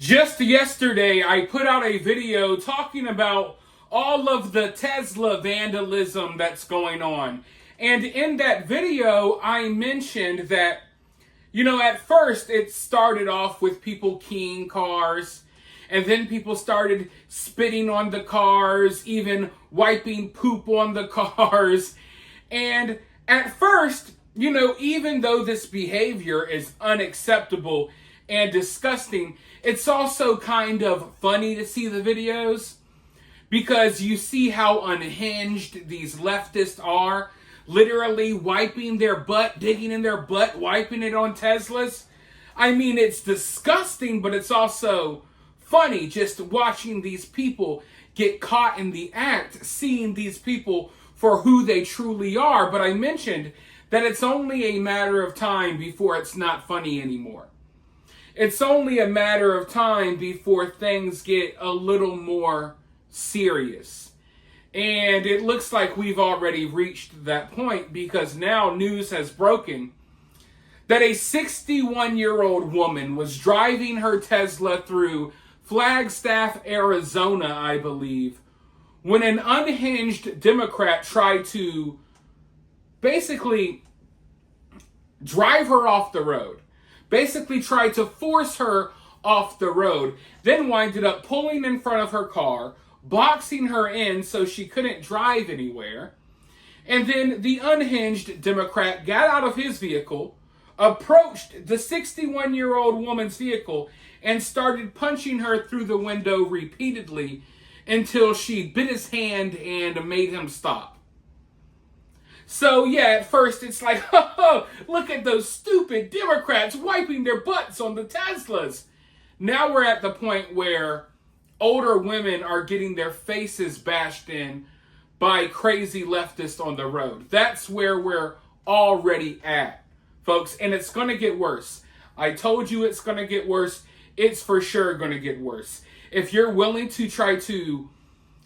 Just yesterday, I put out a video talking about all of the Tesla vandalism that's going on. And in that video, I mentioned that, at first it started off with people keying cars, and then people started spitting on the cars, even wiping poop on the cars. And at first, even though this behavior is unacceptable and disgusting, it's also kind of funny to see the videos because you see how unhinged these leftists are, literally wiping their butt, digging in their butt, wiping it on Teslas. I mean, it's disgusting, but it's also funny just watching these people get caught in the act, seeing these people for who they truly are. But I mentioned that it's only a matter of time before it's not funny anymore. It's only a matter of time before things get a little more serious. And it looks like we've already reached that point because now news has broken that a 61-year-old woman was driving her Tesla through Flagstaff, Arizona, I believe, when an unhinged Democrat tried to basically drive her off the road. Basically tried to force her off the road, then winded up pulling in front of her car, boxing her in so she couldn't drive anywhere. And then the unhinged Democrat got out of his vehicle, approached the 61-year-old woman's vehicle, and started punching her through the window repeatedly until she bit his hand and made him stop. So yeah, at first it's like, oh, look at those stupid Democrats wiping their butts on the Teslas. Now we're at the point where older women are getting their faces bashed in by crazy leftists on the road. That's where we're already at, folks. And it's going to get worse. I told you it's going to get worse. It's for sure going to get worse. If you're willing to try to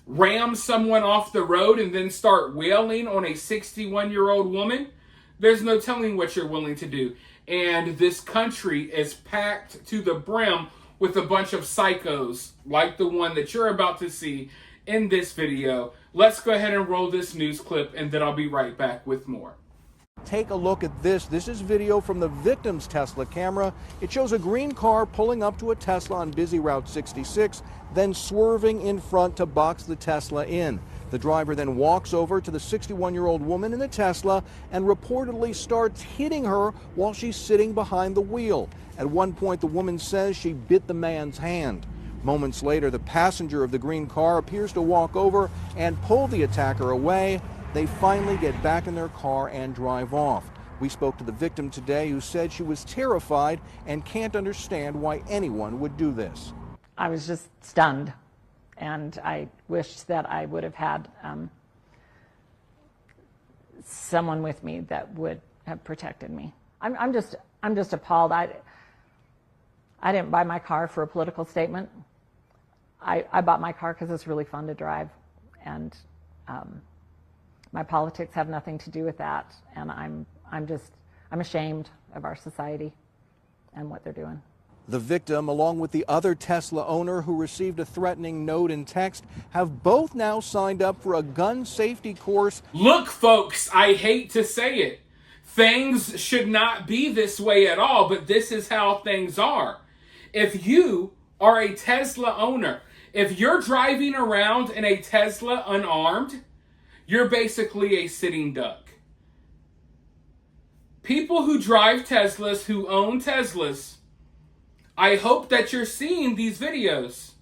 ram someone off the road and then start wailing on a 61-year-old woman, there's no telling what you're willing to do. And this country is packed to the brim with a bunch of psychos like the one that you're about to see in this video. Let's go ahead and roll this news clip and then I'll be right back with more. Take a look at this. This is video from the victim's Tesla camera. It shows a green car pulling up to a Tesla on busy Route 66, then swerving in front to box the Tesla in. The driver then walks over to the 61-year-old woman in the Tesla and reportedly starts hitting her while she's sitting behind the wheel. At one point, the woman says she bit the man's hand. Moments later, the passenger of the green car appears to walk over and pull the attacker away. They finally get back in their car and drive off. We spoke to the victim today who said she was terrified and can't understand why anyone would do this. I was just stunned, and I wished that I would have had someone with me that would have protected me. I'm just appalled. I didn't buy my car for a political statement. I bought my car because it's really fun to drive, and my politics have nothing to do with that, and I'm ashamed of our society and what they're doing. The victim, along with the other Tesla owner who received a threatening note and text, have both now signed up for a gun safety course. Look, folks, I hate to say it. Things should not be this way at all, but this is how things are. If you are a Tesla owner, if you're driving around in a Tesla unarmed, you're basically a sitting duck. People who drive Teslas, who own Teslas, I hope that you're seeing these videos.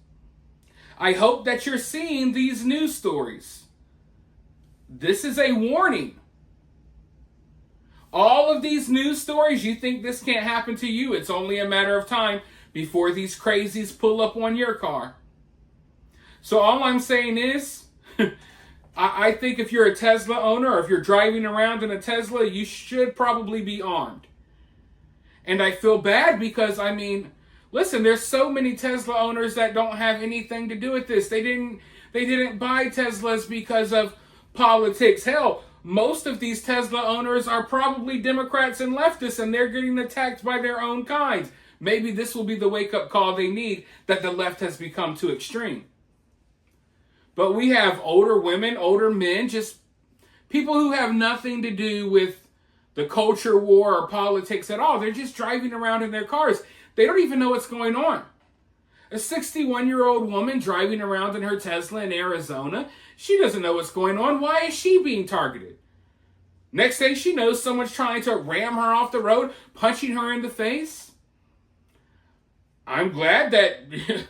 I hope that you're seeing these news stories. This is a warning. All of these news stories, you think this can't happen to you. It's only a matter of time before these crazies pull up on your car. So all I'm saying is, I think if you're a Tesla owner or if you're driving around in a Tesla, you should probably be armed. And I feel bad because, listen, there's so many Tesla owners that don't have anything to do with this. They didn't buy Teslas because of politics. Hell, most of these Tesla owners are probably Democrats and leftists, and they're getting attacked by their own kind. maybe this will be the wake-up call they need, that the left has become too extreme. But we have older women, older men, just people who have nothing to do with the culture war or politics at all. They're just driving around in their cars. They don't even know what's going on. A 61-year-old woman driving around in her Tesla in Arizona, she doesn't know what's going on. Why is she being targeted? Next thing she knows, someone's trying to ram her off the road, punching her in the face. I'm glad that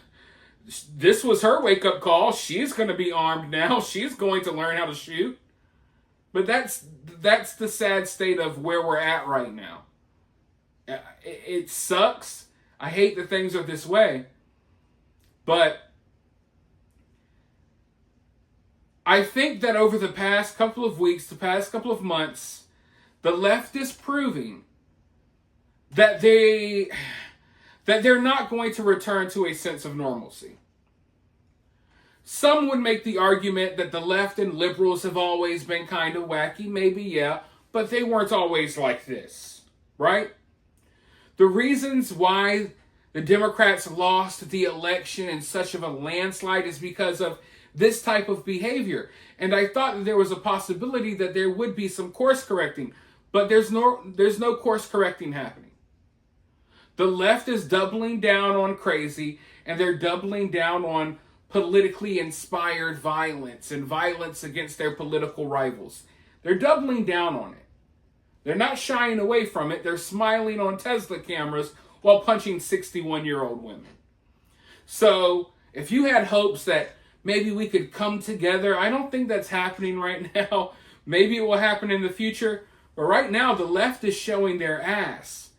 this was her wake-up call. She's going to be armed now. She's going to learn how to shoot. But that's the sad state of where we're at right now. It sucks. I hate that things are this way. But I think that over the past couple of weeks, the past couple of months, the left is proving that they're not going to return to a sense of normalcy. Some would make the argument that the left and liberals have always been kind of wacky. Maybe, yeah, but they weren't always like this, right? The reasons why the Democrats lost the election in such of a landslide is because of this type of behavior. And I thought that there was a possibility that there would be some course correcting, but there's no course correcting happening. The left is doubling down on crazy, and they're doubling down on politically inspired violence and violence against their political rivals. They're doubling down on it. They're not shying away from it. They're smiling on Tesla cameras while punching 61-year-old women. So if you had hopes that maybe we could come together, I don't think that's happening right now. Maybe it will happen in the future. But right now, the left is showing their ass.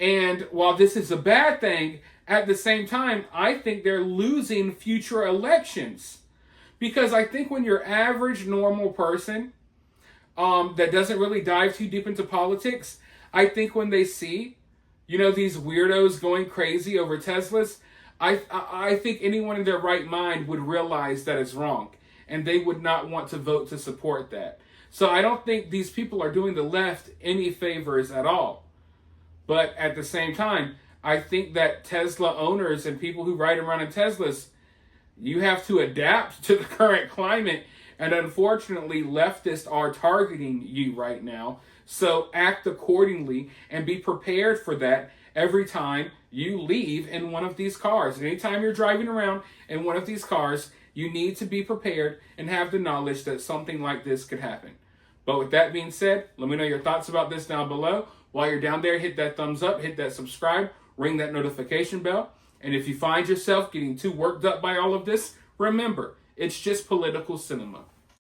And while this is a bad thing, at the same time, I think they're losing future elections. Because I think when your average normal person that doesn't really dive too deep into politics, I think when they see, these weirdos going crazy over Teslas, I think anyone in their right mind would realize that it's wrong. And they would not want to vote to support that. So I don't think these people are doing the left any favors at all. But at the same time, I think that Tesla owners and people who ride around in Teslas, you have to adapt to the current climate. And unfortunately, leftists are targeting you right now. So act accordingly and be prepared for that every time you leave in one of these cars. And anytime you're driving around in one of these cars, you need to be prepared and have the knowledge that something like this could happen. But with that being said, let me know your thoughts about this down below. While you're down there, hit that thumbs up, hit that subscribe, ring that notification bell. And if you find yourself getting too worked up by all of this, remember, it's just political cinema.